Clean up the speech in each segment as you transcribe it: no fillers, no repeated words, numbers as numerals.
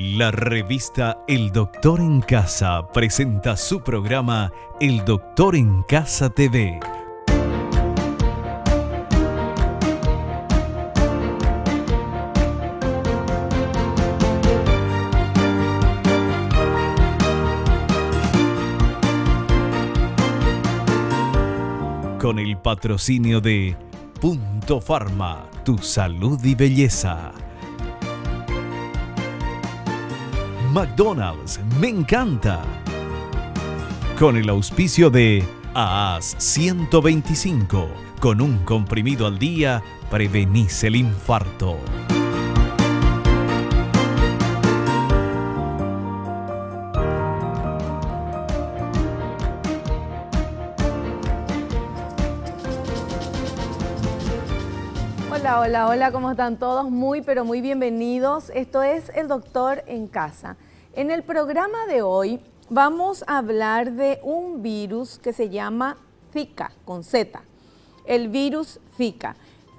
La revista El Doctor en Casa presenta su programa El Doctor en Casa TV. Con el patrocinio de Punto Pharma, tu salud y belleza. McDonald's, me encanta. Con el auspicio de AAS 125, con un comprimido al día, prevenís el infarto. Hola, ¿cómo están todos? Muy, pero muy bienvenidos. Esto es El Doctor en Casa. En el programa de hoy vamos a hablar de un virus que se llama Zika, con Z, el virus Zika.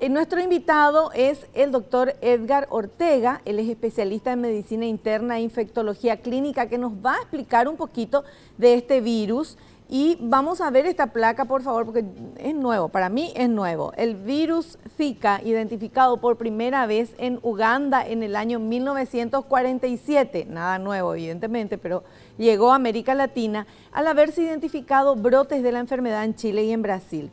Nuestro invitado es el doctor Edgar Ortega, él es especialista en medicina interna e infectología clínica, que nos va a explicar un poquito de este virus. Y vamos a ver esta placa, por favor, porque es nuevo, para mí es nuevo. El virus Zika, identificado por primera vez en Uganda en el año 1947, nada nuevo evidentemente, pero llegó a América Latina al haberse identificado brotes de la enfermedad en Chile y en Brasil.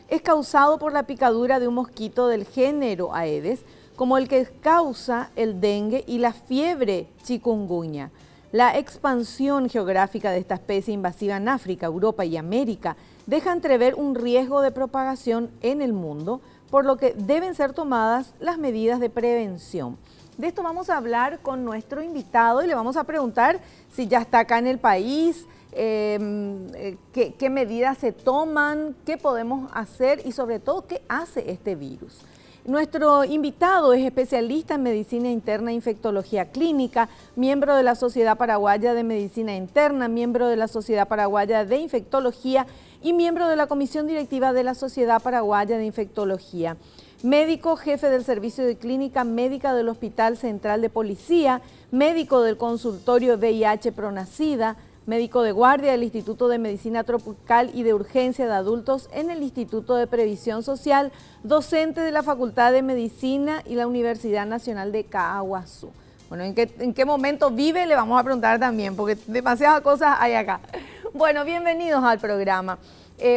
Es causado por la picadura de un mosquito del género Aedes, como el que causa el dengue y la fiebre chikungunya. La expansión geográfica de esta especie invasiva en África, Europa y América deja entrever un riesgo de propagación en el mundo, por lo que deben ser tomadas las medidas de prevención. De esto vamos a hablar con nuestro invitado y le vamos a preguntar si ya está acá en el país, qué medidas se toman, qué podemos hacer y sobre todo qué hace este virus. Nuestro invitado es especialista en medicina interna e infectología clínica, miembro de la Sociedad Paraguaya de Medicina Interna, miembro de la Sociedad Paraguaya de Infectología y miembro de la Comisión Directiva de la Sociedad Paraguaya de Infectología. Médico jefe del Servicio de Clínica Médica del Hospital Central de Policía, médico del consultorio VIH Pronacida, médico de guardia del Instituto de Medicina Tropical y de Urgencia de Adultos en el Instituto de Previsión Social, docente de la Facultad de Medicina y la Universidad Nacional de Caaguazú. Bueno, ¿en qué momento vive? Le vamos a preguntar también, porque demasiadas cosas hay acá. Bueno, bienvenidos al programa.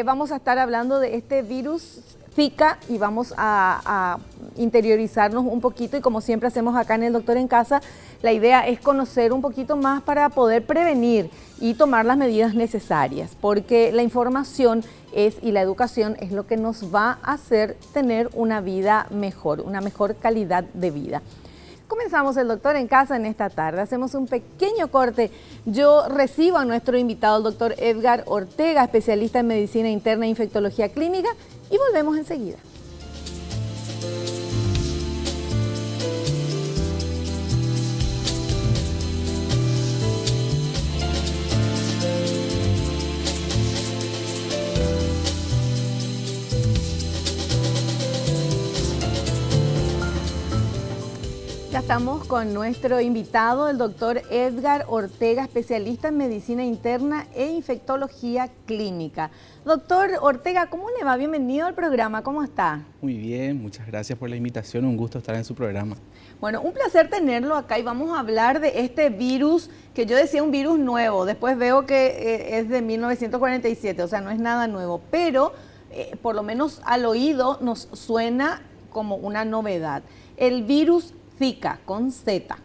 Vamos a estar hablando de este virus Zika y vamos a interiorizarnos un poquito, y como siempre hacemos acá en El Doctor en Casa, la idea es conocer un poquito más para poder prevenir y tomar las medidas necesarias, porque la información y la educación es lo que nos va a hacer tener una vida mejor, una mejor calidad de vida. Comenzamos El Doctor en Casa en esta tarde, hacemos un pequeño corte. Yo recibo a nuestro invitado, el doctor Edgar Ortega, especialista en medicina interna e infectología clínica, y volvemos enseguida. Ya estamos con nuestro invitado, el doctor Edgar Ortega, especialista en medicina interna e infectología clínica. Doctor Ortega, ¿cómo le va? Bienvenido al programa, ¿cómo está? Muy bien, muchas gracias por la invitación, un gusto estar en su programa. Bueno, un placer tenerlo acá y vamos a hablar de este virus, que yo decía un virus nuevo, después veo que es de 1947, o sea, no es nada nuevo, pero por lo menos al oído nos suena como una novedad. El virus Zika, con Z.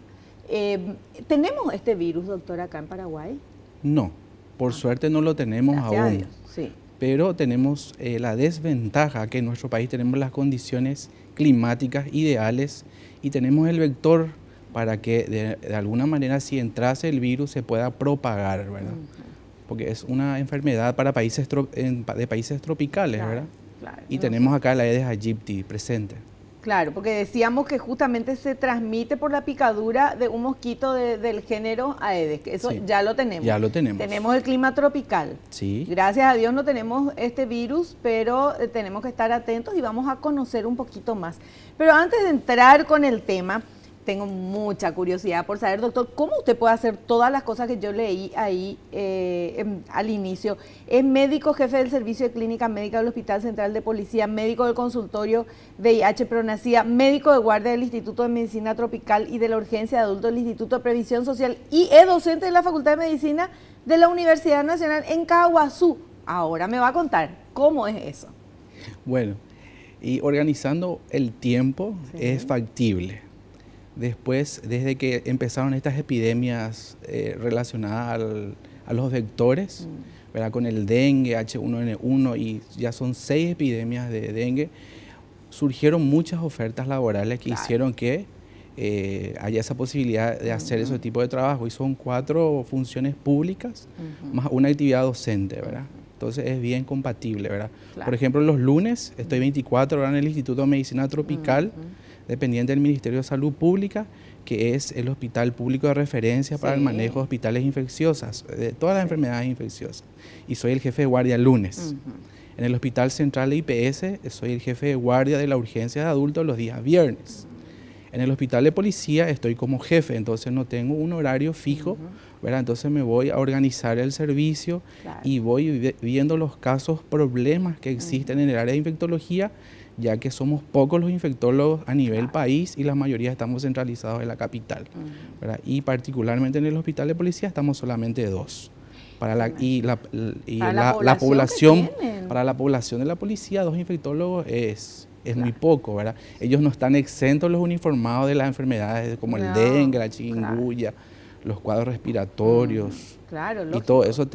¿Tenemos este virus, doctor, acá en Paraguay? No, por suerte no lo tenemos Gracias aún. a Dios, sí. Pero tenemos la desventaja que en nuestro país tenemos las condiciones climáticas ideales y tenemos el vector para que de alguna manera, si entrase el virus, se pueda propagar, ¿verdad? Porque es una enfermedad para países de países tropicales, Claro, ¿verdad? claro. Y tenemos acá la Aedes aegypti presente. Claro, porque decíamos que justamente se transmite por la picadura de un mosquito del género Aedes, que eso Sí, ya lo tenemos. ya lo tenemos. Tenemos el clima tropical. Sí. Gracias a Dios no tenemos este virus, pero tenemos que estar atentos y vamos a conocer un poquito más. Pero antes de entrar con el tema, tengo mucha curiosidad por saber, doctor, ¿cómo usted puede hacer todas las cosas que yo leí ahí al inicio? Es médico jefe del servicio de clínica médica del Hospital Central de Policía, médico del consultorio VIH Pronacía, médico de guardia del Instituto de Medicina Tropical y de la Urgencia de Adultos del Instituto de Previsión Social y es docente de la Facultad de Medicina de la Universidad Nacional en Caguazú. Ahora me va a contar cómo es eso. Bueno, y organizando el tiempo es factible. Después, desde que empezaron estas epidemias relacionadas a los vectores, ¿verdad? Con el dengue, H1N1 y ya son 6 epidemias de dengue, surgieron muchas ofertas laborales que hicieron que haya esa posibilidad de hacer ese tipo de trabajo y son 4 funciones públicas más una actividad docente, ¿verdad? Entonces es bien compatible, ¿verdad? Por ejemplo, los lunes estoy 24 horas en el Instituto de Medicina Tropical, dependiente del Ministerio de Salud Pública, que es el hospital público de referencia para el manejo de hospitales infecciosas, de todas las enfermedades infecciosas. Y soy el jefe de guardia lunes. En el Hospital Central de IPS soy el jefe de guardia de la urgencia de adultos los días viernes. En el hospital de policía estoy como jefe, entonces no tengo un horario fijo, ¿verdad? Entonces me voy a organizar el servicio y voy viendo los casos, problemas que existen en el área de infectología, ya que somos pocos los infectólogos a nivel país y la mayoría estamos centralizados en la capital, ¿verdad? Y particularmente en el hospital de policía estamos solamente 2. Para la población de la policía, 2 infectólogos es muy poco, ¿verdad? Ellos no están exentos los uniformados de las enfermedades como el dengue, la chikungunya, los cuadros respiratorios. Y todo eso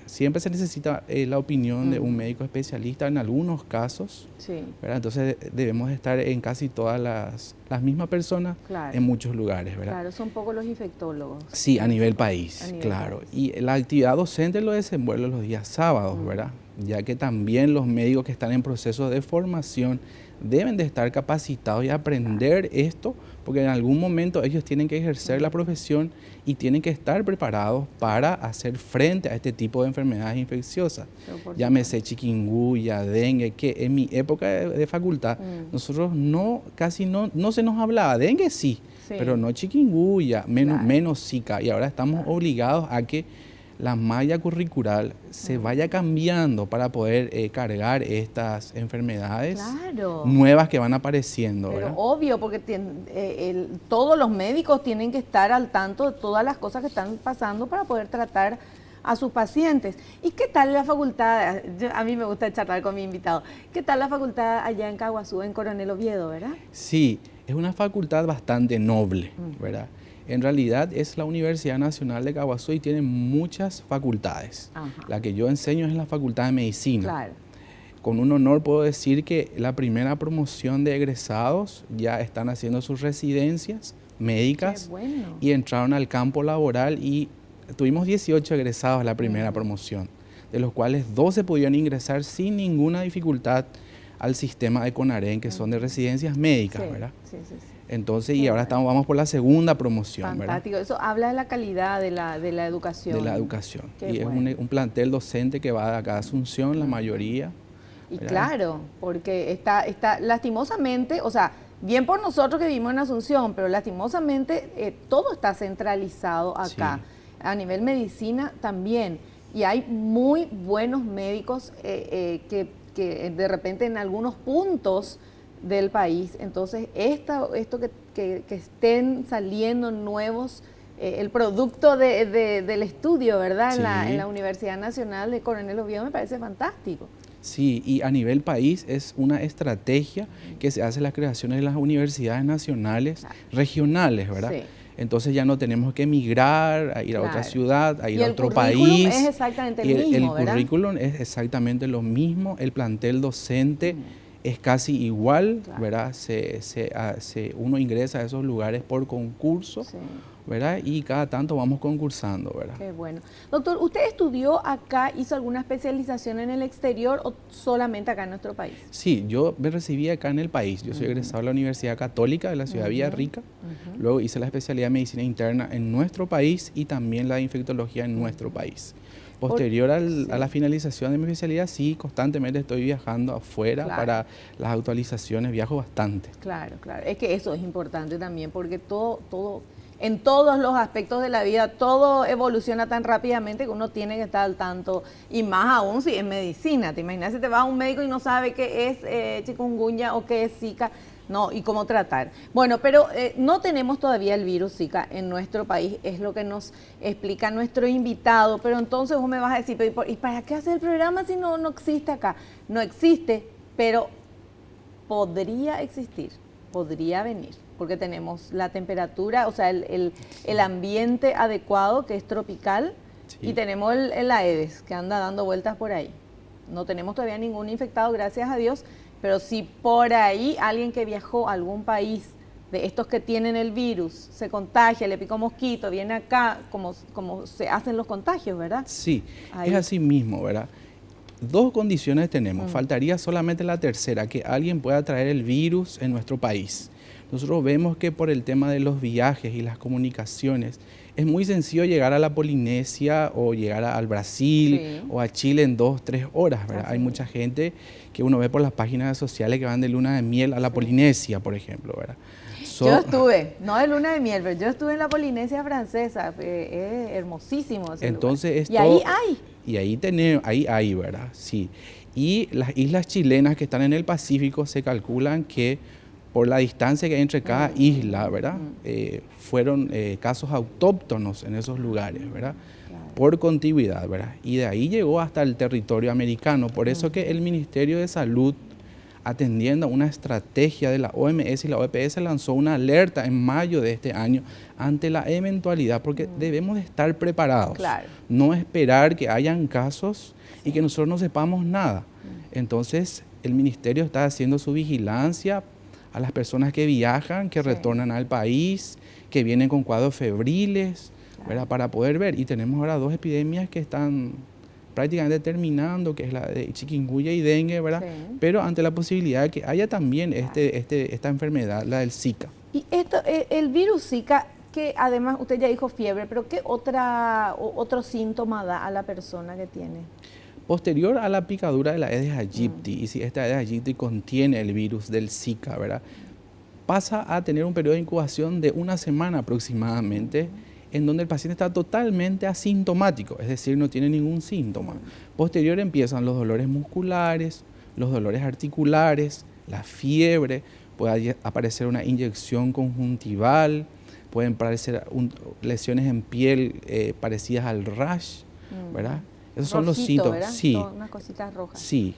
siempre se necesita la opinión de un médico especialista en algunos casos, ¿verdad? Entonces debemos estar en casi todas las mismas personas en muchos lugares, ¿verdad? Claro, son pocos los infectólogos. Sí, a nivel país, claro. Y la actividad docente lo desenvuelve los días sábados, ¿verdad? Ya que también los médicos que están en proceso de formación deben de estar capacitados y aprender esto, porque en algún momento ellos tienen que ejercer la profesión y tienen que estar preparados para hacer frente a este tipo de enfermedades infecciosas. Llámese chikungunya, dengue, que en mi época de facultad nosotros casi no se nos hablaba. Dengue sí, pero no chikungunya, menos Zika. Y ahora estamos obligados a que la malla curricular se vaya cambiando para poder cargar estas enfermedades nuevas que van apareciendo. Pero ¿verdad? obvio, porque todos los médicos tienen que estar al tanto de todas las cosas que están pasando para poder tratar a sus pacientes. ¿Y qué tal la facultad? A mí me gusta charlar con mi invitado. ¿Qué tal la facultad allá en Caguazú, en Coronel Oviedo, verdad? Sí, es una facultad bastante noble, ¿verdad? En realidad es la Universidad Nacional de Caguazú y tiene muchas facultades. La que yo enseño es la Facultad de Medicina. Con un honor puedo decir que la primera promoción de egresados ya están haciendo sus residencias médicas y entraron al campo laboral y tuvimos 18 egresados en la primera promoción, de los cuales 12 pudieron ingresar sin ninguna dificultad al sistema de CONAREN, que son de residencias médicas, ¿verdad? Entonces, y ahora vamos por la segunda promoción, fantástico, ¿verdad? Eso habla de la calidad de la educación. De la educación. Y es un plantel docente que va de acá a Asunción, la mayoría. Y claro, porque está lastimosamente, o sea, bien por nosotros que vivimos en Asunción, pero lastimosamente todo está centralizado acá. A nivel medicina también. Y hay muy buenos médicos que de repente en algunos puntos del país, entonces esto que estén saliendo nuevos, el producto del estudio, ¿verdad? En la Universidad Nacional de Coronel Oviedo me parece fantástico. Sí, y a nivel país es una estrategia que se hace en las creaciones de las universidades nacionales, regionales, ¿verdad? Sí. Entonces ya no tenemos que emigrar, a ir a otra ciudad, a ir a otro país. Es exactamente el mismo, ¿verdad? El currículum es exactamente lo mismo, el plantel docente es casi igual, ¿verdad? Uno ingresa a esos lugares por concurso, ¿verdad? Y cada tanto vamos concursando, ¿verdad? Qué bueno. Doctor, ¿usted estudió acá, hizo alguna especialización en el exterior o solamente acá en nuestro país? Sí, yo me recibí acá en el país. Yo soy egresado de la Universidad Católica de la ciudad de Villarrica. Luego hice la especialidad de Medicina Interna en nuestro país y también la de Infectología en nuestro país. Posterior a la finalización de mi especialidad, sí, constantemente estoy viajando afuera para las actualizaciones, viajo bastante. Claro, claro. Es que eso es importante también, porque en todos los aspectos de la vida, todo evoluciona tan rápidamente que uno tiene que estar al tanto, y más aún si es medicina. Te imaginas si te vas a un médico y no sabe qué es chikungunya o qué es Zika. No, y cómo tratar. Bueno, pero no tenemos todavía el virus Zika en nuestro país, es lo que nos explica nuestro invitado, pero entonces vos me vas a decir, ¿y para qué hacer el programa si no existe acá? No existe, pero podría existir, podría venir, porque tenemos la temperatura, o sea, el ambiente adecuado, que es tropical, y tenemos el Aedes, que anda dando vueltas por ahí. No tenemos todavía ningún infectado, gracias a Dios, pero si por ahí alguien que viajó a algún país de estos que tienen el virus se contagia, le picó mosquito, viene acá, como se hacen los contagios, ¿verdad? Sí, es así mismo, ¿verdad? Dos condiciones tenemos, faltaría solamente la tercera, que alguien pueda traer el virus en nuestro país. Nosotros vemos que por el tema de los viajes y las comunicaciones, es muy sencillo llegar a la Polinesia o llegar al Brasil o a Chile en 2-3 horas, ¿verdad? Hay mucha gente que uno ve por las páginas sociales que van de luna de miel a la Polinesia, por ejemplo, ¿verdad? Yo estuve, no de luna de miel, pero yo estuve en la Polinesia francesa, es hermosísimo ese Entonces, lugar. Y ahí hay. Y ahí hay, ¿verdad? Sí. Y las islas chilenas que están en el Pacífico se calculan que por la distancia que hay entre cada isla, ¿verdad? Fueron casos autóctonos en esos lugares, ¿verdad? Por contigüidad, ¿verdad? Y de ahí llegó hasta el territorio americano. Por eso que el Ministerio de Salud, atendiendo a una estrategia de la OMS y la OPS, lanzó una alerta en mayo de este año ante la eventualidad, porque debemos de estar preparados, no esperar que hayan casos y que nosotros no sepamos nada. Entonces, el Ministerio está haciendo su vigilancia a las personas que viajan, que retornan al país, que vienen con cuadros febriles, ¿verdad? Para poder ver. Y tenemos ahora 2 epidemias que están prácticamente terminando, que es la de chikungunya y dengue, ¿verdad? Pero ante la posibilidad de que haya también esta enfermedad, la del Zika. Y el virus Zika, que además usted ya dijo fiebre, pero ¿qué otro síntoma da a la persona que tiene? Posterior a la picadura de la Aedes aegypti, y si esta Aedes aegypti contiene el virus del Zika, ¿verdad? Pasa a tener un periodo de incubación de 1 semana aproximadamente, en donde el paciente está totalmente asintomático, es decir, no tiene ningún síntoma. Posterior empiezan los dolores musculares, los dolores articulares, la fiebre, puede aparecer una inyección conjuntival, pueden aparecer lesiones en piel parecidas al rash, ¿verdad? Esos son los síntomas. ¿Verdad? Sí. Son unas cositas rojas. Sí,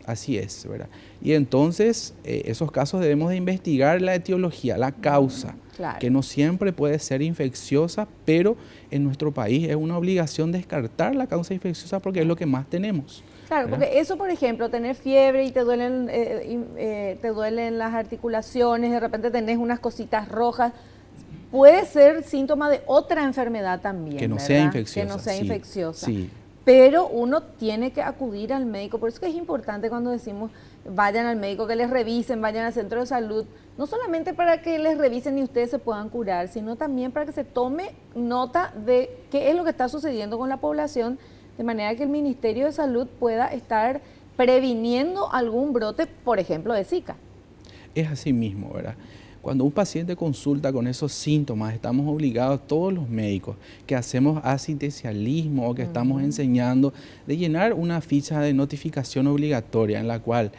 así es, ¿verdad? Y entonces, esos casos debemos de investigar la etiología, la causa, que no siempre puede ser infecciosa, pero en nuestro país es una obligación descartar la causa infecciosa porque es lo que más tenemos. Claro, ¿verdad? Porque eso, por ejemplo, tener fiebre y te duelen las articulaciones, de repente tenés unas cositas rojas, puede ser síntoma de otra enfermedad también, que no ¿verdad? sea infecciosa. Que no sea infecciosa. Sí. Pero uno tiene que acudir al médico, por eso que es importante cuando decimos vayan al médico, que les revisen, vayan al centro de salud, no solamente para que les revisen y ustedes se puedan curar, sino también para que se tome nota de qué es lo que está sucediendo con la población, de manera que el Ministerio de Salud pueda estar previniendo algún brote, por ejemplo, de Zika. Es así mismo, ¿verdad? Cuando un paciente consulta con esos síntomas, estamos obligados todos los médicos que hacemos asistencialismo o que estamos enseñando de llenar una ficha de notificación obligatoria en la cual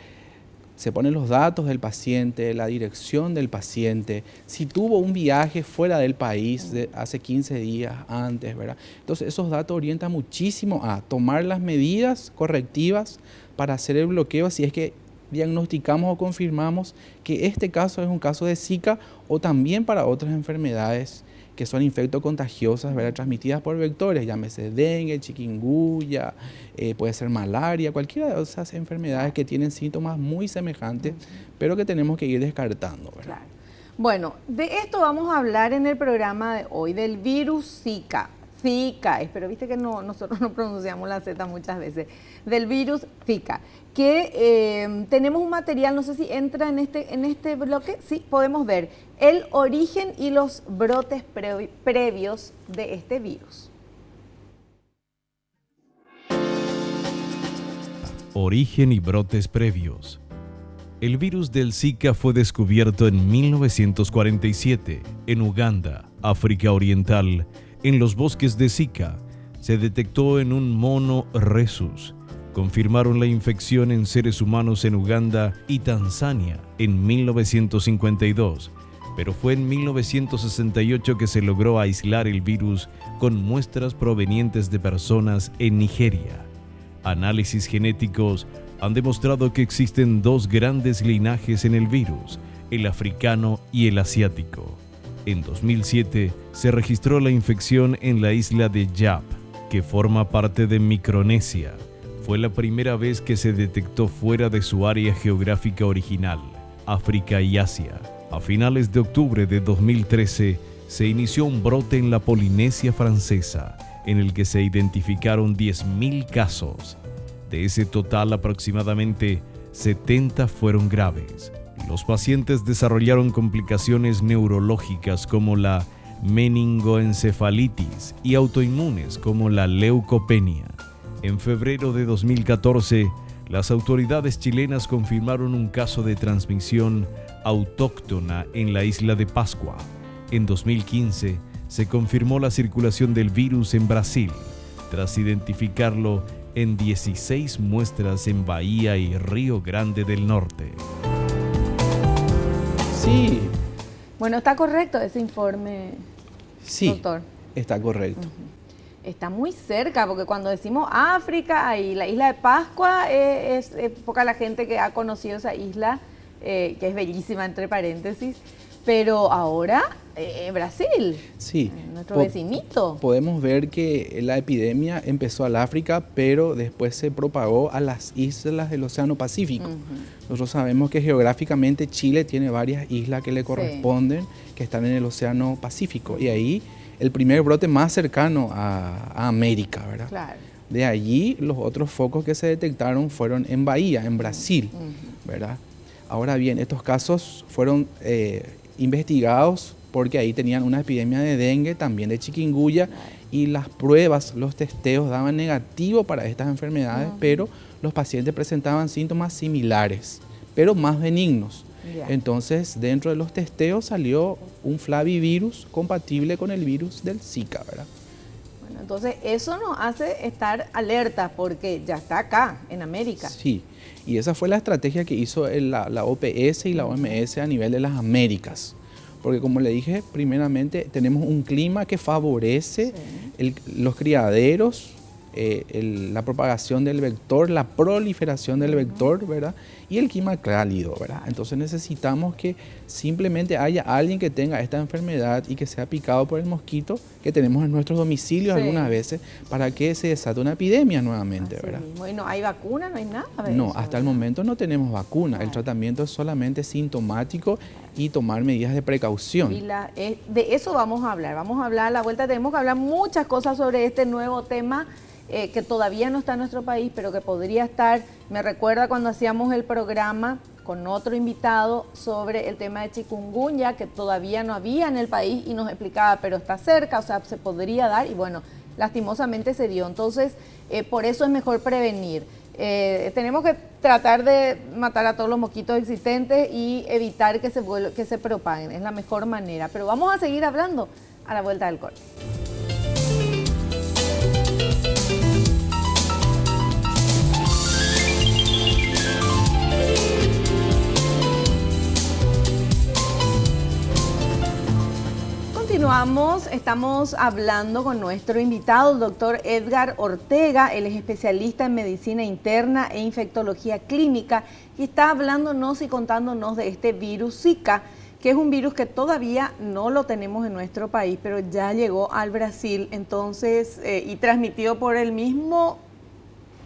se ponen los datos del paciente, la dirección del paciente, si tuvo un viaje fuera del país de hace 15 días antes, ¿verdad? Entonces esos datos orientan muchísimo a tomar las medidas correctivas para hacer el bloqueo si es que diagnosticamos o confirmamos que este caso es un caso de Zika o también para otras enfermedades que son infectocontagiosas, ¿verdad? Transmitidas por vectores, llámese dengue, chikungunya, puede ser malaria, cualquiera de esas enfermedades que tienen síntomas muy semejantes, pero que tenemos que ir descartando, ¿verdad? Claro. Bueno, de esto vamos a hablar en el programa de hoy, del virus Zika. Zika, pero viste que nosotros no pronunciamos la Z muchas veces, del virus Zika, que tenemos un material, no sé si entra en este bloque, sí, podemos ver el origen y los brotes previos de este virus. Origen y brotes previos. El virus del Zika fue descubierto en 1947 en Uganda, África Oriental. En los bosques de Zika se detectó en un mono rhesus. Confirmaron la infección en seres humanos en Uganda y Tanzania en 1952, pero fue en 1968 que se logró aislar el virus con muestras provenientes de personas en Nigeria. Análisis genéticos han demostrado que existen dos grandes linajes en el virus, el africano y el asiático. En 2007 se registró la infección en la isla de Yap, que forma parte de Micronesia. Fue la primera vez que se detectó fuera de su área geográfica original, África y Asia. A finales de octubre de 2013 se inició un brote en la Polinesia Francesa, en el que se identificaron 10.000 casos. De ese total, aproximadamente 70 fueron graves. Los pacientes desarrollaron complicaciones neurológicas como la meningoencefalitis y autoinmunes como la leucopenia. En febrero de 2014, las autoridades chilenas confirmaron un caso de transmisión autóctona en la isla de Pascua. En 2015, se confirmó la circulación del virus en Brasil, tras identificarlo en 16 muestras en Bahía y Río Grande del Norte. Sí. Bueno, ¿está correcto ese informe, Sí, doctor? está correcto. Está muy cerca, porque cuando decimos África y la isla de Pascua, es poca la gente que ha conocido esa isla, que es bellísima, entre paréntesis, pero ahora Brasil, Sí, nuestro vecinito. podemos ver que la epidemia empezó al África, pero después se propagó a las islas del Océano Pacífico. Nosotros sabemos que geográficamente Chile tiene varias islas que le corresponden, que están en el Océano Pacífico, y ahí el primer brote más cercano a América, ¿verdad? Claro. De allí los otros focos que se detectaron fueron en Bahía, en Brasil, ¿verdad? Ahora bien, estos casos fueron investigados porque ahí tenían una epidemia de dengue, también de chikungunya, y las pruebas, los testeos daban negativo para estas enfermedades, pero los pacientes presentaban síntomas similares, pero más benignos. Entonces, dentro de los testeos salió un flavivirus compatible con el virus del Zika, ¿verdad? Bueno, entonces eso nos hace estar alerta porque ya está acá, en América. Sí, y esa fue la estrategia que hizo la OPS y la OMS a nivel de las Américas. Porque como le dije, primeramente tenemos un clima que favorece los criaderos, la propagación del vector, la proliferación del vector, ¿verdad? Y el clima cálido, ¿verdad? Entonces necesitamos que simplemente haya alguien que tenga esta enfermedad y que sea picado por el mosquito que tenemos en nuestros domicilios algunas veces para que se desate una epidemia nuevamente, ¿verdad? Mismo. Y no hay vacuna, no hay nada de No, eso, hasta el momento no tenemos vacuna. El tratamiento es solamente sintomático y tomar medidas de precaución. Y de eso vamos a hablar. Vamos a hablar a la vuelta. Tenemos que hablar muchas cosas sobre este nuevo tema que todavía no está en nuestro país, pero que podría estar. Me recuerda cuando hacíamos el programa con otro invitado sobre el tema de chikungunya, que todavía no había en el país y nos explicaba, pero está cerca, o sea, se podría dar y bueno, lastimosamente se dio. Entonces, por eso es mejor prevenir. Tenemos que tratar de matar a todos los mosquitos existentes y evitar que se propaguen, es la mejor manera. Pero vamos a seguir hablando a la vuelta del corte. Continuamos, estamos hablando con nuestro invitado, el doctor Edgar Ortega. Él es especialista en medicina interna e infectología clínica y está hablándonos y contándonos de este virus Zika, que es un virus que todavía no lo tenemos en nuestro país, pero ya llegó al Brasil, entonces, y transmitido por el mismo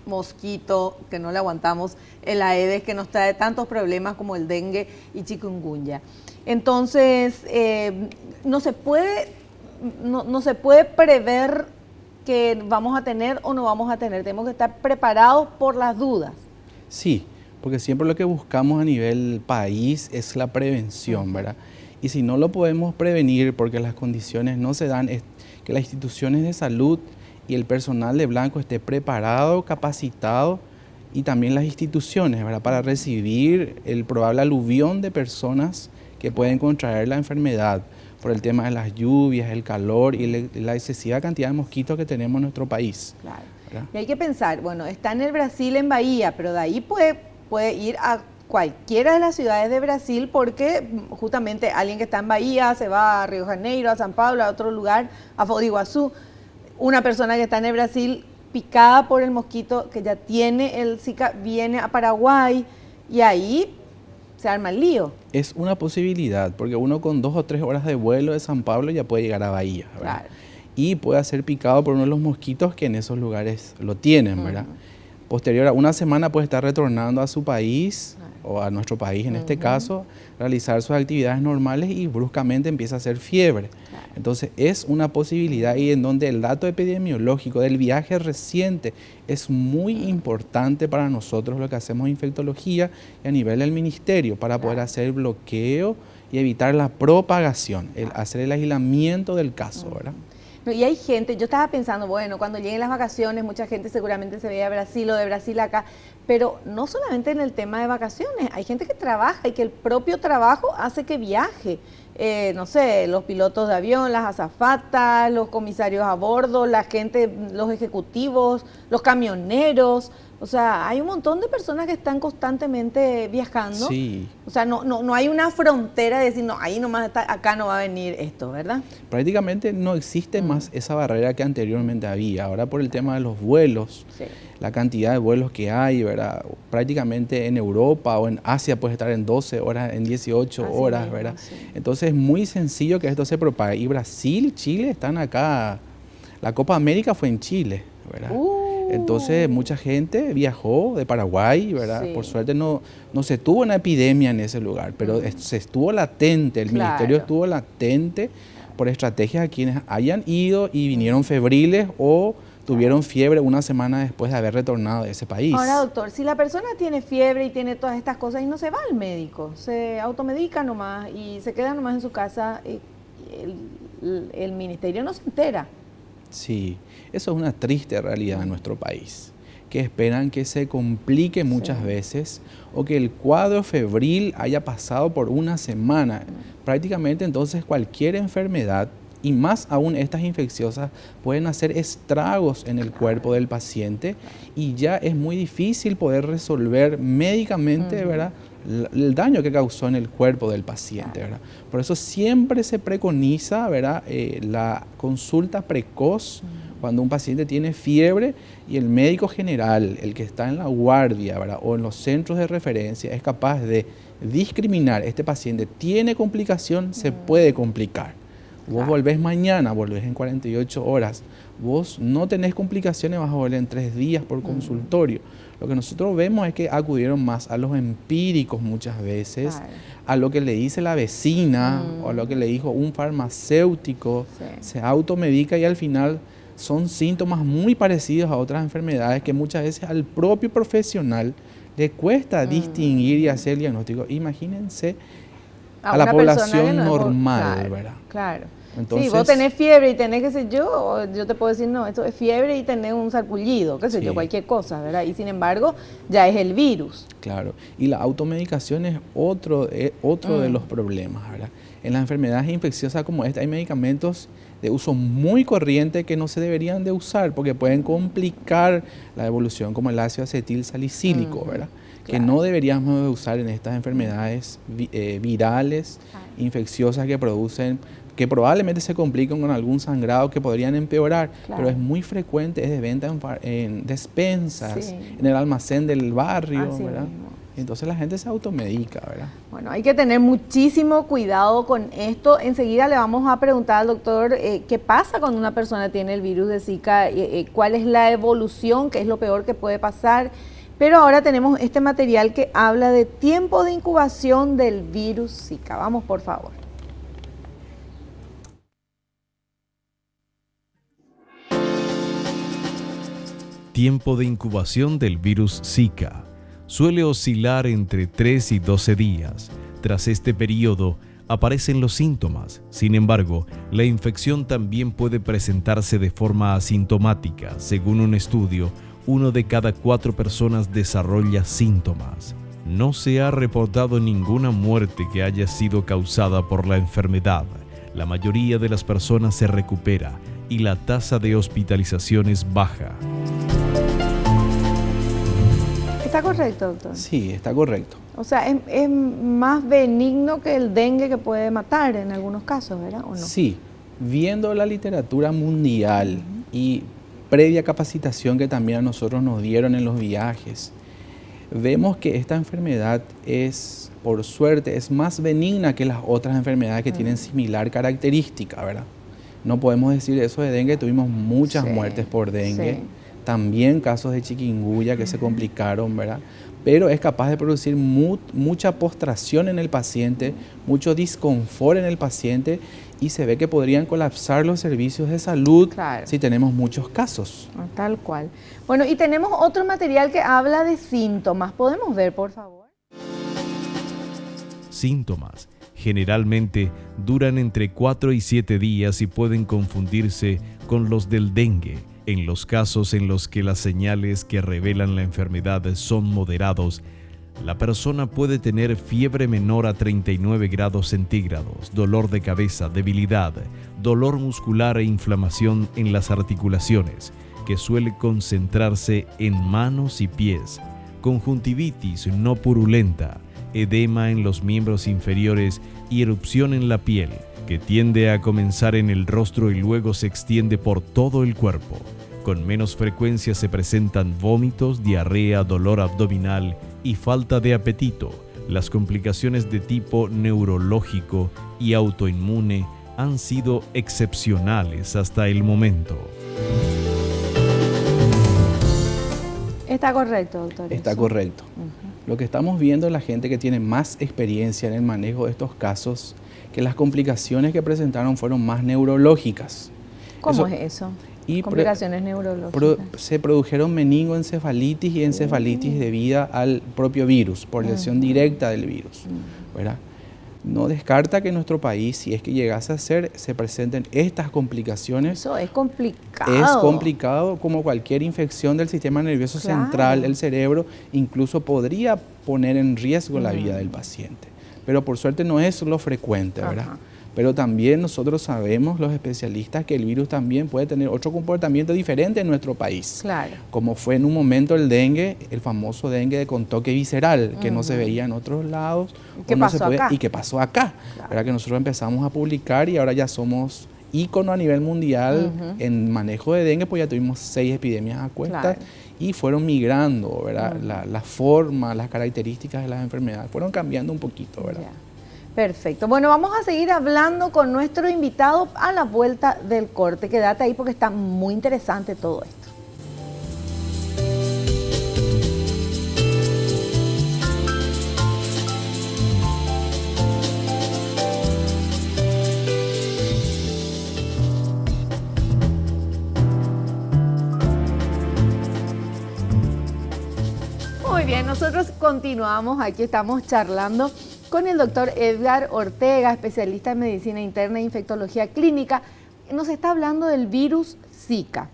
mosquito que no le aguantamos, el Aedes, que nos trae tantos problemas como el dengue y chikungunya. Entonces, no se puede prever que vamos a tener o no vamos a tener. Tenemos que estar preparados por las dudas. Sí, porque siempre lo que buscamos a nivel país es la prevención, ¿verdad? Y si no lo podemos prevenir porque las condiciones no se dan, es que las instituciones de salud y el personal de blanco esté preparado, capacitado y también las instituciones, ¿verdad? Para recibir el probable aluvión de personas que pueden contraer la enfermedad por el tema de las lluvias, el calor y la excesiva cantidad de mosquitos que tenemos en nuestro país. Claro. ¿Verdad? Y hay que pensar, bueno, está en el Brasil, en Bahía, pero de ahí puede ir a cualquiera de las ciudades de Brasil, porque justamente alguien que está en Bahía se va a Río de Janeiro, a San Pablo, a otro lugar, a Foz do Iguazú. Una persona que está en el Brasil picada por el mosquito que ya tiene el Zika viene a Paraguay y ahí se arma el lío. Es una posibilidad, porque uno con 2 o 3 horas de vuelo de San Pablo ya puede llegar a Bahía, ¿verdad? Claro. Y puede ser picado por uno de los mosquitos que en esos lugares lo tienen, ¿verdad? Posterior a una semana puede estar retornando a su país, o a nuestro país en este caso, realizar sus actividades normales y bruscamente empieza a hacer fiebre. Claro. Entonces es una posibilidad, y en donde el dato epidemiológico del viaje reciente es muy importante para nosotros, lo que hacemos en infectología y a nivel del ministerio, para poder hacer bloqueo y evitar la propagación, hacer el aislamiento del caso, ¿verdad? Y hay gente, yo estaba pensando, bueno, cuando lleguen las vacaciones, mucha gente seguramente se ve a Brasil o de Brasil acá, pero no solamente en el tema de vacaciones, hay gente que trabaja y que el propio trabajo hace que viaje. No sé, los pilotos de avión, las azafatas, los comisarios a bordo, la gente, los ejecutivos, los camioneros. O sea, hay un montón de personas que están constantemente viajando. Sí. O sea, no hay una frontera de decir, no, ahí nomás está, acá no va a venir esto, ¿verdad? Prácticamente no existe más esa barrera que anteriormente había. Ahora por el tema de los vuelos, la cantidad de vuelos que hay, ¿verdad? Prácticamente en Europa o en Asia puede estar en 12 horas, en 18 horas, mismo, ¿verdad? Sí. Entonces es muy sencillo que esto se propague. Y Brasil, Chile están acá. La Copa América fue en Chile, ¿verdad? Entonces mucha gente viajó de Paraguay, ¿verdad? Sí. Por suerte no se tuvo una epidemia en ese lugar, pero se estuvo latente, el ministerio estuvo latente por estrategias a quienes hayan ido y vinieron febriles o tuvieron fiebre una semana después de haber retornado de ese país. Ahora, doctor, si la persona tiene fiebre y tiene todas estas cosas y no se va al médico, se automedica nomás y se queda nomás en su casa, el ministerio no se entera. Sí, eso es una triste realidad en nuestro país, que esperan que se complique muchas veces o que el cuadro febril haya pasado por una semana. Prácticamente entonces cualquier enfermedad, y más aún estas infecciosas, pueden hacer estragos en el cuerpo del paciente y ya es muy difícil poder resolver médicamente, ¿verdad?, el daño que causó en el cuerpo del paciente, ¿verdad? Por eso siempre se preconiza, ¿verdad?, la consulta precoz cuando un paciente tiene fiebre, y el médico general, el que está en la guardia, ¿verdad?, o en los centros de referencia, es capaz de discriminar: este paciente tiene complicación, se puede complicar. Vos volvés mañana, volvés en 48 horas, vos no tenés complicaciones, vas a volver en 3 días por consultorio. Lo que nosotros vemos es que acudieron más a los empíricos muchas veces, a lo que le dice la vecina o a lo que le dijo un farmacéutico, se automedica y al final son síntomas muy parecidos a otras enfermedades que muchas veces al propio profesional le cuesta distinguir y hacer el diagnóstico. Imagínense a la población normal, ¿verdad? Claro. Entonces, sí, vos tenés fiebre y tenés, qué sé yo te puedo decir, no, esto es fiebre y tenés un sarpullido, qué sé yo, cualquier cosa, ¿verdad? Y sin embargo, ya es el virus. Claro, y la automedicación es otro de los problemas, ¿verdad? En las enfermedades infecciosas como esta hay medicamentos de uso muy corriente que no se deberían de usar porque pueden complicar la evolución, como el ácido acetil salicílico, ¿verdad? Que no deberíamos de usar en estas enfermedades virales, infecciosas que probablemente se complican con algún sangrado que podrían empeorar, pero es muy frecuente, es de venta en despensas, en el almacén del barrio, ¿verdad? Entonces la gente se automedica, ¿verdad? Bueno, hay que tener muchísimo cuidado con esto. Enseguida le vamos a preguntar al doctor qué pasa cuando una persona tiene el virus de Zika, cuál es la evolución, qué es lo peor que puede pasar. Pero ahora tenemos este material que habla de tiempo de incubación del virus Zika. Vamos, por favor. Tiempo de incubación del virus Zika. Suele oscilar entre 3 y 12 días. Tras este periodo aparecen los síntomas. Sin embargo, la infección también puede presentarse de forma asintomática. Según un estudio, 1 de cada 4 personas desarrolla síntomas. No se ha reportado ninguna muerte que haya sido causada por la enfermedad. La mayoría de las personas se recupera y la tasa de hospitalización es baja. ¿Está correcto, doctor? Sí, está correcto. O sea, es más benigno que el dengue, que puede matar en algunos casos, ¿verdad? ¿O no? Sí, viendo la literatura mundial y previa capacitación que también a nosotros nos dieron en los viajes, vemos que esta enfermedad es, por suerte, es más benigna que las otras enfermedades que tienen similar característica, ¿verdad? No podemos decir eso de dengue, tuvimos muchas muertes por dengue, también casos de chikungunya que se complicaron, ¿verdad? Pero es capaz de producir mucha postración en el paciente, mucho disconfort en el paciente, y se ve que podrían colapsar los servicios de salud si tenemos muchos casos. Tal cual. Bueno, y tenemos otro material que habla de síntomas. ¿Podemos ver, por favor? Síntomas generalmente duran entre 4 y 7 días y pueden confundirse con los del dengue. En los casos en los que las señales que revelan la enfermedad son moderados, la persona puede tener fiebre menor a 39 grados centígrados, dolor de cabeza, debilidad, dolor muscular e inflamación en las articulaciones, que suele concentrarse en manos y pies, conjuntivitis no purulenta, edema en los miembros inferiores y erupción en la piel, que tiende a comenzar en el rostro y luego se extiende por todo el cuerpo. Con menos frecuencia se presentan vómitos, diarrea, dolor abdominal y falta de apetito. Las complicaciones de tipo neurológico y autoinmune han sido excepcionales hasta el momento. ¿Está correcto, doctor? Está correcto. Lo que estamos viendo es la gente que tiene más experiencia en el manejo de estos casos, que las complicaciones que presentaron fueron más neurológicas. ¿Cómo es eso? Y complicaciones neurológicas. Se produjeron meningoencefalitis y encefalitis debida al propio virus, por lesión directa del virus, ¿verdad? No descarta que en nuestro país, si es que llegase a ser, se presenten estas complicaciones. Eso es complicado. Es complicado, como cualquier infección del sistema nervioso central, el cerebro, incluso podría poner en riesgo la vida del paciente. Pero por suerte no es lo frecuente, ¿verdad? Pero también nosotros sabemos, los especialistas, que el virus también puede tener otro comportamiento diferente en nuestro país. Claro. Como fue en un momento el dengue, el famoso dengue con toque visceral, que no se veía en otros lados. ¿Qué pasó acá? Y que pasó acá. Claro. Que nosotros empezamos a publicar y ahora ya somos ícono a nivel mundial en manejo de dengue, pues ya tuvimos 6 epidemias a cuestas y fueron migrando, ¿verdad? La forma, las características de las enfermedades fueron cambiando un poquito, ¿verdad? Perfecto. Bueno, vamos a seguir hablando con nuestro invitado a la vuelta del corte. Quédate ahí porque está muy interesante todo esto. Muy bien, nosotros continuamos, aquí estamos charlando con el doctor Edgar Ortega, especialista en medicina interna e infectología clínica. Nos está hablando del virus Zika.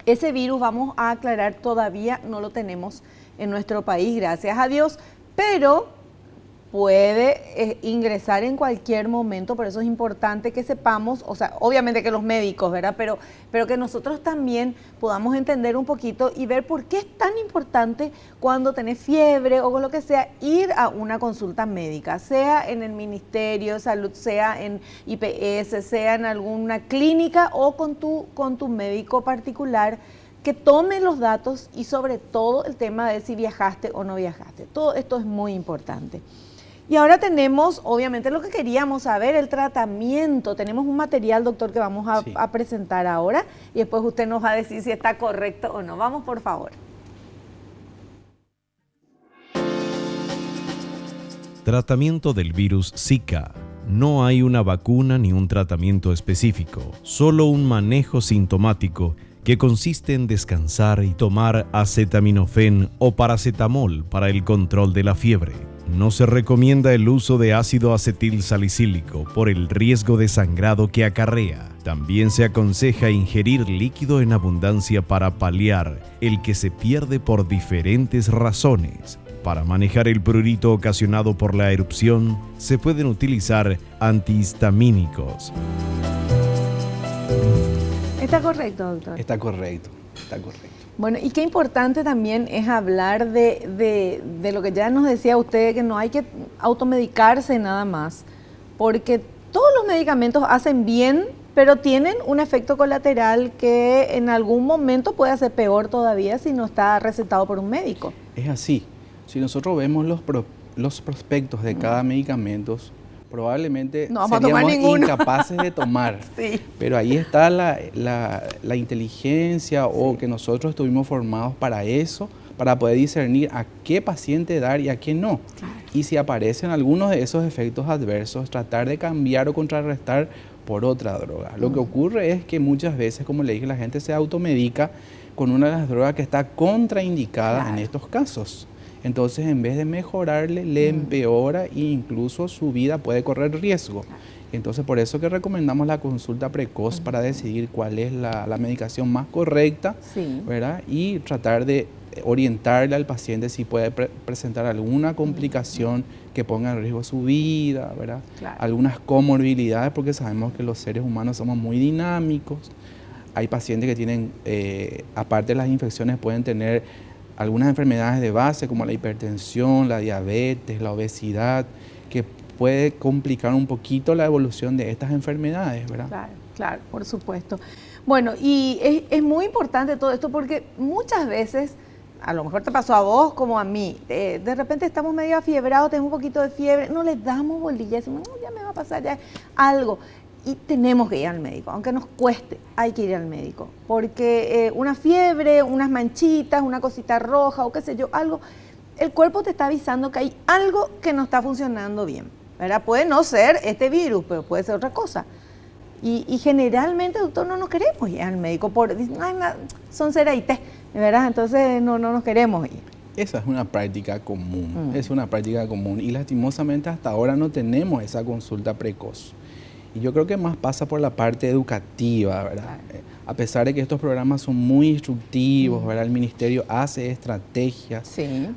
Ese virus, vamos a aclarar, todavía no lo tenemos en nuestro país, gracias a Dios, pero puede ingresar en cualquier momento, por eso es importante que sepamos, o sea, obviamente que los médicos, ¿verdad? Pero que nosotros también podamos entender un poquito y ver por qué es tan importante cuando tenés fiebre o lo que sea, ir a una consulta médica, sea en el Ministerio de Salud, sea en IPS, sea en alguna clínica o con tu médico particular, que tome los datos y sobre todo el tema de si viajaste o no viajaste. Todo esto es muy importante. Y ahora tenemos, obviamente, lo que queríamos saber, el tratamiento. Tenemos un material, doctor, que vamos a presentar ahora y después usted nos va a decir si está correcto o no. Vamos, por favor. Tratamiento del virus Zika. No hay una vacuna ni un tratamiento específico, solo un manejo sintomático que consiste en descansar y tomar acetaminofén o paracetamol para el control de la fiebre. No se recomienda el uso de ácido acetil salicílico por el riesgo de sangrado que acarrea. También se aconseja ingerir líquido en abundancia para paliar el que se pierde por diferentes razones. Para manejar el prurito ocasionado por la erupción, se pueden utilizar antihistamínicos. ¿Está correcto, doctor? Está correcto, está correcto. Bueno, y qué importante también es hablar de lo que ya nos decía usted, que no hay que automedicarse nada más, porque todos los medicamentos hacen bien, pero tienen un efecto colateral que en algún momento puede hacer peor todavía si no está recetado por un médico. Es así. Si nosotros vemos los prospectos de cada medicamento, probablemente no vamos a seríamos incapaces de tomar. Sí. Pero ahí está la inteligencia o que nosotros estuvimos formados para eso, para poder discernir a qué paciente dar y a qué no. Claro. Y si aparecen algunos de esos efectos adversos, tratar de cambiar o contrarrestar por otra droga. Lo que ocurre es que muchas veces, como le dije, la gente se automedica con una de las drogas que está contraindicada en estos casos. Entonces, en vez de mejorarle, le empeora e incluso su vida puede correr riesgo. Entonces, por eso que recomendamos la consulta precoz para decidir cuál es la medicación más correcta, ¿verdad? Y tratar de orientarle al paciente si puede presentar alguna complicación que ponga en riesgo su vida, ¿verdad? Claro. Algunas comorbilidades, porque sabemos que los seres humanos somos muy dinámicos. Hay pacientes que tienen, aparte de las infecciones, pueden tener algunas enfermedades de base como la hipertensión, la diabetes, la obesidad, que puede complicar un poquito la evolución de estas enfermedades, ¿verdad? Claro, claro, por supuesto. Bueno, y es muy importante todo esto porque muchas veces, a lo mejor te pasó a vos como a mí, de repente estamos medio afiebrados, tenemos un poquito de fiebre, no les damos bolilla, decimos, no, ya me va a pasar ya algo. Y tenemos que ir al médico, aunque nos cueste, hay que ir al médico, porque una fiebre, unas manchitas, una cosita roja o qué sé yo, algo, el cuerpo te está avisando que hay algo que no está funcionando bien, ¿verdad? Puede no ser este virus, pero puede ser otra cosa. Y generalmente, doctor, no nos queremos ir al médico, son seraites, ¿verdad? Entonces no nos queremos ir. Esa es una práctica común, es una práctica común y lastimosamente hasta ahora no tenemos esa consulta precoz. Y yo creo que más pasa por la parte educativa, ¿verdad? Claro. A pesar de que estos programas son muy instructivos, ¿verdad? El ministerio hace estrategias,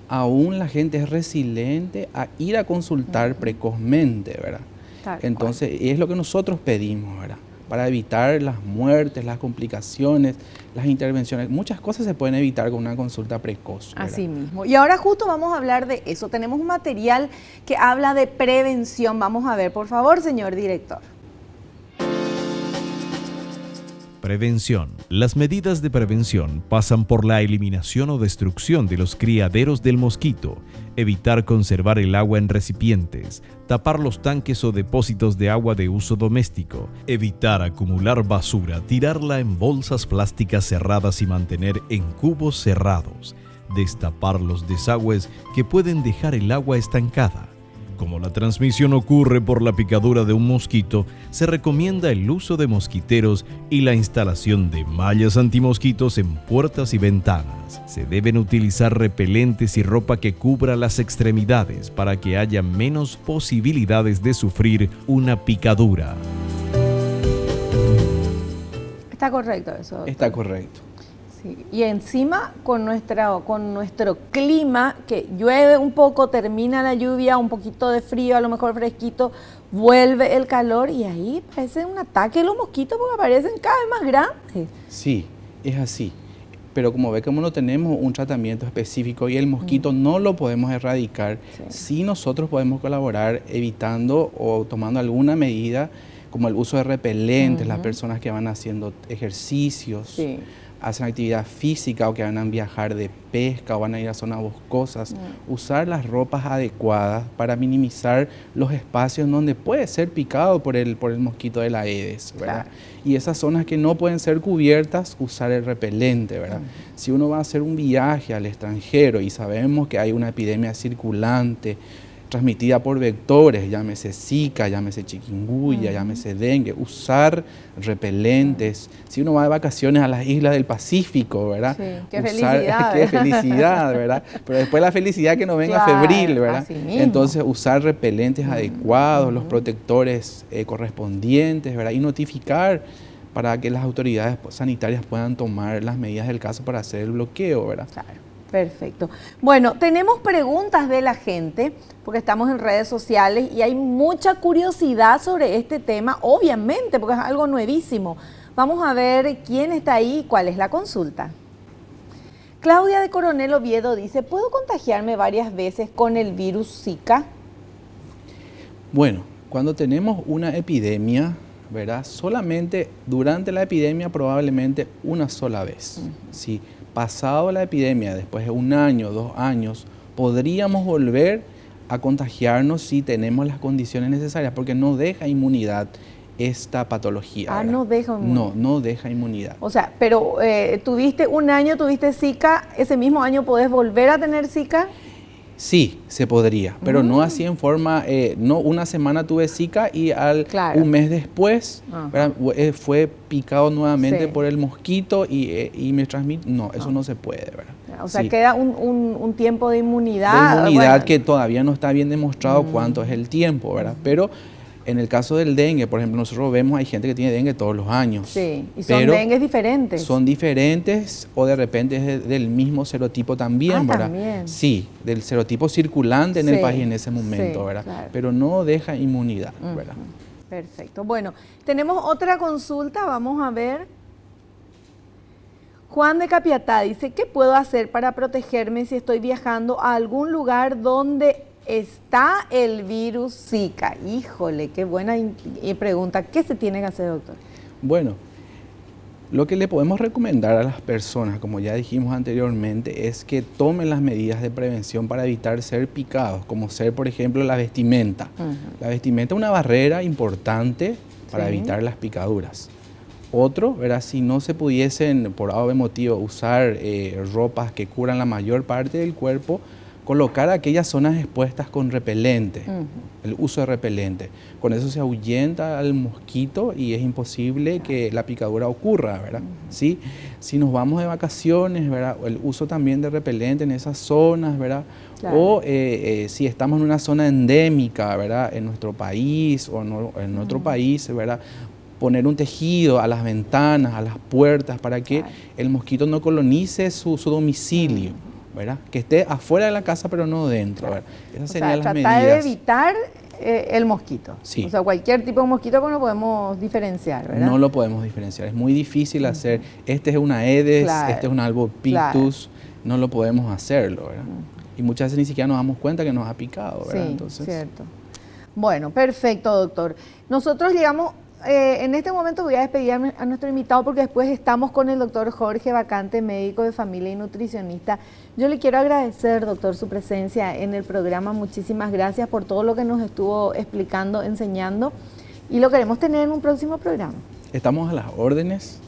aún la gente es resiliente a ir a consultar precozmente, ¿verdad? Claro. Entonces, es lo que nosotros pedimos, ¿verdad? Para evitar las muertes, las complicaciones, las intervenciones. Muchas cosas se pueden evitar con una consulta precoz, ¿verdad? Así mismo. Y ahora justo vamos a hablar de eso. Tenemos un material que habla de prevención. Vamos a ver, por favor, señor director. Prevención. Las medidas de prevención pasan por la eliminación o destrucción de los criaderos del mosquito, evitar conservar el agua en recipientes, tapar los tanques o depósitos de agua de uso doméstico, evitar acumular basura, tirarla en bolsas plásticas cerradas y mantener en cubos cerrados, destapar los desagües que pueden dejar el agua estancada. Como la transmisión ocurre por la picadura de un mosquito, se recomienda el uso de mosquiteros y la instalación de mallas antimosquitos en puertas y ventanas. Se deben utilizar repelentes y ropa que cubra las extremidades para que haya menos posibilidades de sufrir una picadura. ¿Está correcto eso, doctor? Está correcto. Sí. Y encima con nuestro clima, que llueve un poco, termina la lluvia, un poquito de frío, a lo mejor fresquito, vuelve el calor y ahí parece un ataque de los mosquitos porque aparecen cada vez más grandes. Sí, es así. Pero como ve, como no tenemos un tratamiento específico y el mosquito no lo podemos erradicar, sí nosotros podemos colaborar evitando o tomando alguna medida como el uso de repelentes, las personas que van haciendo ejercicios, hacen actividad física o que van a viajar de pesca o van a ir a zonas boscosas, usar las ropas adecuadas para minimizar los espacios donde puede ser picado por el mosquito de la Aedes, ¿verdad? Claro. Y esas zonas que no pueden ser cubiertas, usar el repelente, ¿verdad? Si uno va a hacer un viaje al extranjero y sabemos que hay una epidemia circulante, transmitida por vectores, llámese Zika, llámese chikungunya, llámese dengue, usar repelentes. Si uno va de vacaciones a las islas del Pacífico, ¿verdad? Sí, qué felicidad. Qué felicidad, ¿verdad? Pero después la felicidad que no venga febril, ¿verdad? Entonces usar repelentes adecuados, los protectores correspondientes, ¿verdad? Y notificar para que las autoridades sanitarias puedan tomar las medidas del caso para hacer el bloqueo, ¿verdad? Claro. Perfecto. Bueno, tenemos preguntas de la gente, porque estamos en redes sociales y hay mucha curiosidad sobre este tema, obviamente, porque es algo nuevísimo. Vamos a ver quién está ahí y cuál es la consulta. Claudia de Coronel Oviedo dice, ¿puedo contagiarme varias veces con el virus Zika? Bueno, cuando tenemos una epidemia, ¿verdad? Solamente durante la epidemia probablemente una sola vez, ¿sí? Pasado la epidemia, después de 1 año, 2 años, podríamos volver a contagiarnos si tenemos las condiciones necesarias, porque no deja inmunidad esta patología. ¿verdad? No deja inmunidad. No deja inmunidad. O sea, pero tuviste 1 año, tuviste Zika, ese mismo año podés volver a tener Zika. Sí, se podría, pero no así en forma, no una semana tuve Zika y un mes después fue picado nuevamente por el mosquito y me transmite. No, eso no se puede, ¿verdad? O sea, queda un tiempo de inmunidad. De inmunidad que todavía no está bien demostrado cuánto es el tiempo, ¿verdad? Pero en el caso del dengue, por ejemplo, nosotros vemos hay gente que tiene dengue todos los años. Sí, y son dengues diferentes. Son diferentes o de repente es del mismo serotipo también, ¿verdad? También. Sí, del serotipo circulante en el país en ese momento, ¿verdad? Claro. Pero no deja inmunidad, ¿verdad? Perfecto. Bueno, tenemos otra consulta, vamos a ver. Juan de Capiatá dice, ¿qué puedo hacer para protegerme si estoy viajando a algún lugar donde está el virus Zika? Híjole, qué buena pregunta. ¿Qué se tiene que hacer, doctor? Bueno, lo que le podemos recomendar a las personas, como ya dijimos anteriormente, es que tomen las medidas de prevención para evitar ser picados, como ser, por ejemplo, la vestimenta. La vestimenta es una barrera importante para evitar las picaduras. Otro, ¿verdad? Si no se pudiesen, por algún motivo, usar ropas que cubran la mayor parte del cuerpo, colocar aquellas zonas expuestas con repelente, el uso de repelente. Con eso se ahuyenta al mosquito y es imposible que la picadura ocurra, ¿verdad? ¿Sí? Si nos vamos de vacaciones, ¿verdad? El uso también de repelente en esas zonas, ¿verdad? Claro. O si estamos en una zona endémica, ¿verdad? En nuestro país o en otro país, ¿verdad? Poner un tejido a las ventanas, a las puertas, para que el mosquito no colonice su domicilio. ¿Verdad? Que esté afuera de la casa pero no dentro. Claro. Esas serían las medidas. Tratar de evitar el mosquito. Sí. O sea, cualquier tipo de mosquito no lo podemos diferenciar, ¿verdad? No lo podemos diferenciar. Es muy difícil hacer, este es una Aedes, este es un albopictus, no lo podemos hacerlo, ¿verdad? Y muchas veces ni siquiera nos damos cuenta que nos ha picado, ¿verdad? Sí, entonces, cierto. Bueno, perfecto, doctor. Nosotros llegamos... en este momento voy a despedir a nuestro invitado porque después estamos con el doctor Jorge Vacante, médico de familia y nutricionista. Yo le quiero agradecer, doctor, su presencia en el programa. Muchísimas gracias por todo lo que nos estuvo explicando, enseñando, y lo queremos tener en un próximo programa. Estamos a las órdenes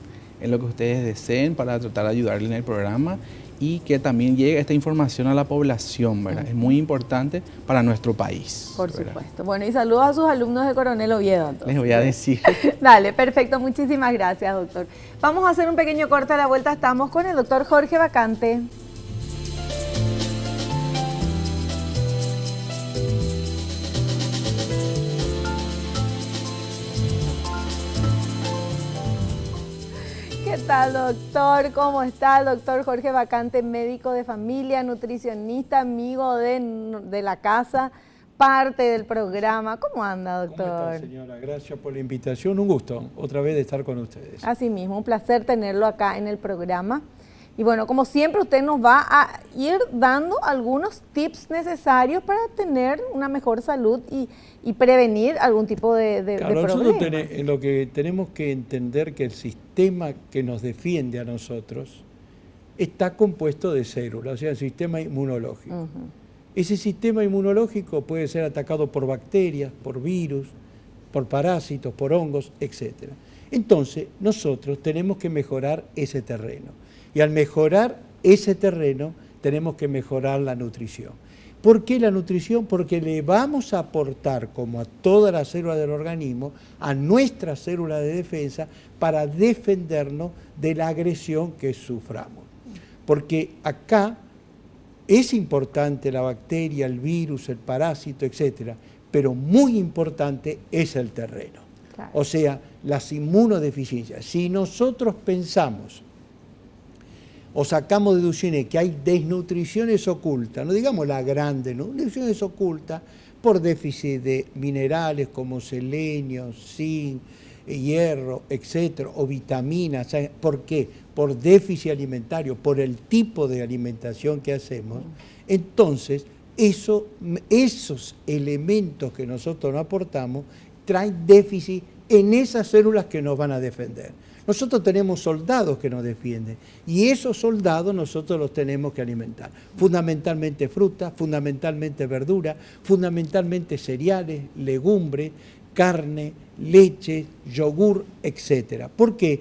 en lo que ustedes deseen para tratar de ayudarle en el programa y que también llegue esta información a la población, ¿verdad? Es muy importante para nuestro país. Por supuesto. Bueno, y saludos a sus alumnos de Coronel Oviedo, entonces. Les voy a decir. Dale, perfecto. Muchísimas gracias, doctor. Vamos a hacer un pequeño corte a la vuelta. Estamos con el doctor Jorge Vacante. ¿Qué tal, doctor? ¿Cómo está el doctor Jorge Vacante, médico de familia, nutricionista, amigo de la casa, parte del programa? ¿Cómo anda, doctor? ¿Cómo está, señora? Gracias por la invitación. Un gusto otra vez de estar con ustedes. Así mismo, un placer tenerlo acá en el programa. Y bueno, como siempre, usted nos va a ir dando algunos tips necesarios para tener una mejor salud y prevenir algún tipo de problema. Nosotros lo que tenemos que entender que el sistema que nos defiende a nosotros está compuesto de células, o sea, el sistema inmunológico. Ese sistema inmunológico puede ser atacado por bacterias, por virus, por parásitos, por hongos, etc. Entonces, nosotros tenemos que mejorar ese terreno. Y al mejorar ese terreno, tenemos que mejorar la nutrición. ¿Por qué la nutrición? Porque le vamos a aportar, como a todas las células del organismo, a nuestra célula de defensa para defendernos de la agresión que suframos. Porque acá es importante la bacteria, el virus, el parásito, etcétera, pero muy importante es el terreno. Claro. O sea, las inmunodeficiencias. Si nosotros pensamos o sacamos deducciones que hay desnutriciones ocultas, no digamos la grande, ¿no? Desnutriciones ocultas por déficit de minerales como selenio, zinc, hierro, etcétera, o vitaminas. ¿Sabes por qué? Por déficit alimentario, por el tipo de alimentación que hacemos. Entonces, esos elementos que nosotros no aportamos traen déficit en esas células que nos van a defender. Nosotros tenemos soldados que nos defienden y esos soldados nosotros los tenemos que alimentar. Fundamentalmente frutas, fundamentalmente verduras, fundamentalmente cereales, legumbres, carne, leche, yogur, etc. ¿Por qué?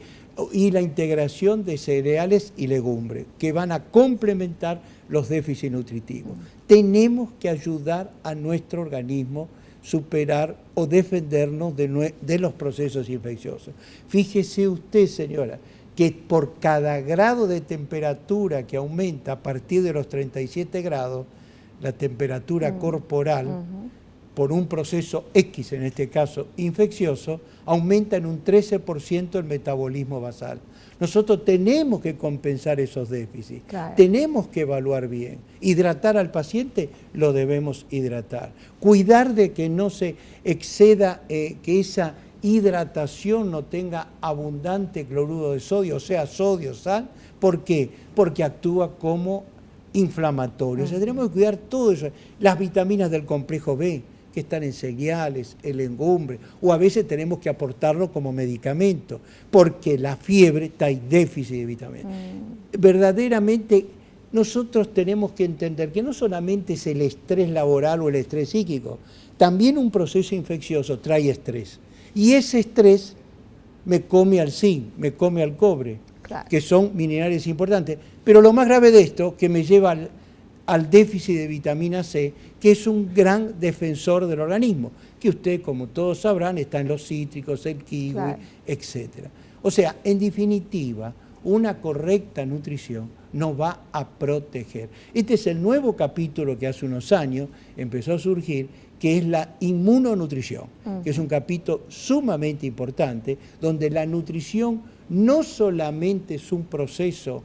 Y la integración de cereales y legumbres que van a complementar los déficits nutritivos. Tenemos que ayudar a nuestro organismo superar o defendernos de los procesos infecciosos. Fíjese usted, señora, que por cada grado de temperatura que aumenta a partir de los 37 grados, la temperatura corporal, por un proceso X, en este caso infeccioso, aumenta en un 13% el metabolismo basal. Nosotros tenemos que compensar esos déficits, claro. Tenemos que evaluar bien. Hidratar al paciente, lo debemos hidratar. Cuidar de que no se exceda, que esa hidratación no tenga abundante cloruro de sodio, o sea, sodio, sal. ¿Por qué? Porque actúa como inflamatorio. O sea, tenemos que cuidar todo eso. Las vitaminas del complejo B, que están en cereales, en legumbres, o a veces tenemos que aportarlo como medicamento, porque la fiebre está en déficit de vitaminas. Verdaderamente, nosotros tenemos que entender que no solamente es el estrés laboral o el estrés psíquico, también un proceso infeccioso trae estrés. Y ese estrés me come al zinc, me come al cobre, claro, que son minerales importantes. Pero lo más grave de esto, que me lleva al déficit de vitamina C, que es un gran defensor del organismo, que usted, como todos sabrán, está en los cítricos, el kiwi, claro, etc. O sea, en definitiva, una correcta nutrición nos va a proteger. Este es el nuevo capítulo que hace unos años empezó a surgir, que es la inmunonutrición, que es un capítulo sumamente importante, donde la nutrición no solamente es un proceso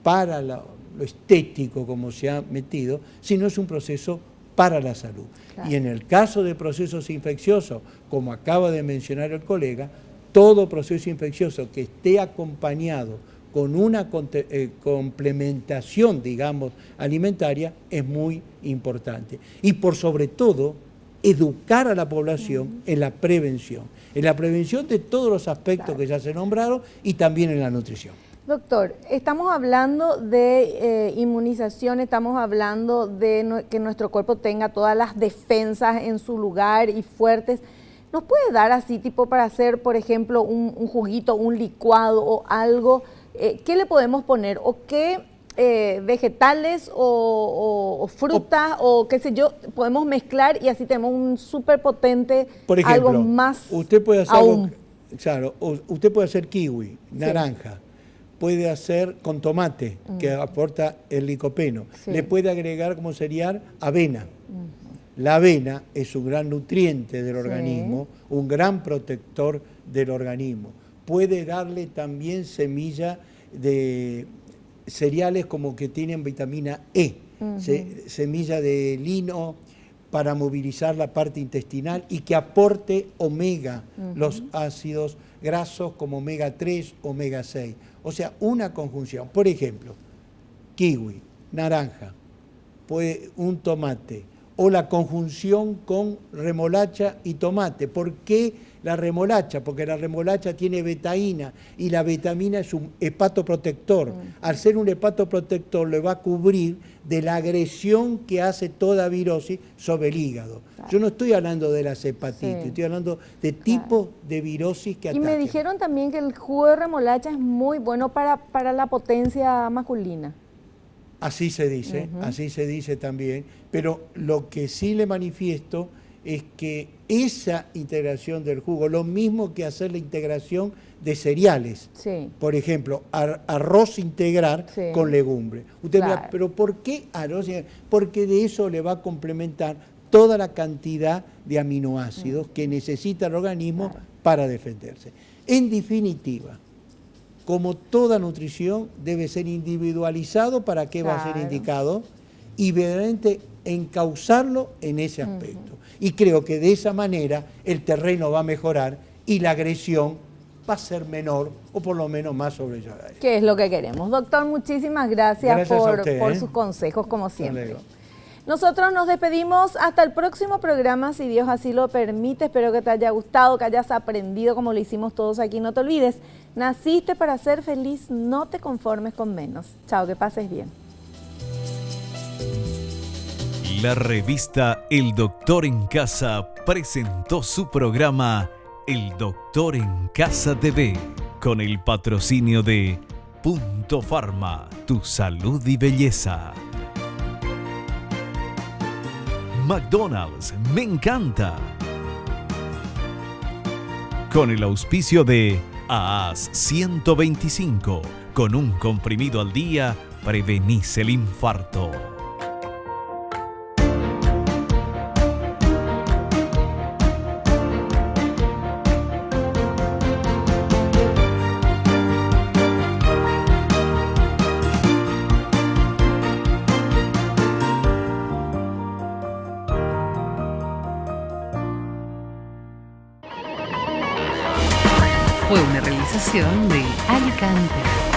para lo estético, como se ha metido, sino es un proceso para la salud. Claro. Y en el caso de procesos infecciosos, como acaba de mencionar el colega, todo proceso infeccioso que esté acompañado con una complementación, digamos, alimentaria, es muy importante. Y por sobre todo, educar a la población en la prevención de todos los aspectos, claro, que ya se nombraron, y también en la nutrición. Doctor, estamos hablando de inmunización, estamos hablando de que nuestro cuerpo tenga todas las defensas en su lugar y fuertes. ¿Nos puede dar así, tipo para hacer, por ejemplo, un juguito, un licuado o algo? ¿Qué le podemos poner? ¿O qué vegetales o frutas o qué sé yo podemos mezclar y así tenemos un súper potente, por ejemplo, algo más usted puede hacer aún? Claro, usted puede hacer kiwi, naranja. Sí. Puede hacer con tomate, que aporta el licopeno. Sí. Le puede agregar como cereal avena. La avena es un gran nutriente del organismo, un gran protector del organismo. Puede darle también semilla de cereales como que tienen vitamina E, semilla de lino para movilizar la parte intestinal y que aporte omega, los ácidos grasos como omega 3, omega 6. O sea, una conjunción. Por ejemplo, kiwi, naranja, un tomate, o la conjunción con remolacha y tomate. ¿Por qué la remolacha? Porque la remolacha tiene betaína y la betamina es un hepatoprotector. Al ser un hepatoprotector le va a cubrir de la agresión que hace toda virosis sobre el hígado. Claro. Yo no estoy hablando de las hepatitis, estoy hablando de tipos de virosis que atacan. Y me dijeron también que el jugo de remolacha es muy bueno para la potencia masculina. Así se dice también, pero lo que sí le manifiesto es que esa integración del jugo, lo mismo que hacer la integración de cereales, por ejemplo, arroz integral con legumbre. Usted dirá, pero ¿por qué arroz? Porque de eso le va a complementar toda la cantidad de aminoácidos que necesita el organismo para defenderse. En definitiva, como toda nutrición, debe ser individualizado para qué va a ser indicado y verdaderamente encauzarlo en ese aspecto. Y creo que de esa manera el terreno va a mejorar y la agresión va a ser menor o por lo menos más sobrellevable. ¿Qué es lo que queremos? Doctor, muchísimas gracias por sus consejos, como siempre. Nosotros nos despedimos hasta el próximo programa, si Dios así lo permite. Espero que te haya gustado, que hayas aprendido como lo hicimos todos aquí. No te olvides, naciste para ser feliz, no te conformes con menos. Chao, que pases bien. La revista El Doctor en Casa presentó su programa El Doctor en Casa TV, con el patrocinio de Punto Pharma, tu salud y belleza. McDonald's, me encanta. Con el auspicio de AAS 125, con un comprimido al día, prevenís el infarto. Fue una realización de Alicante.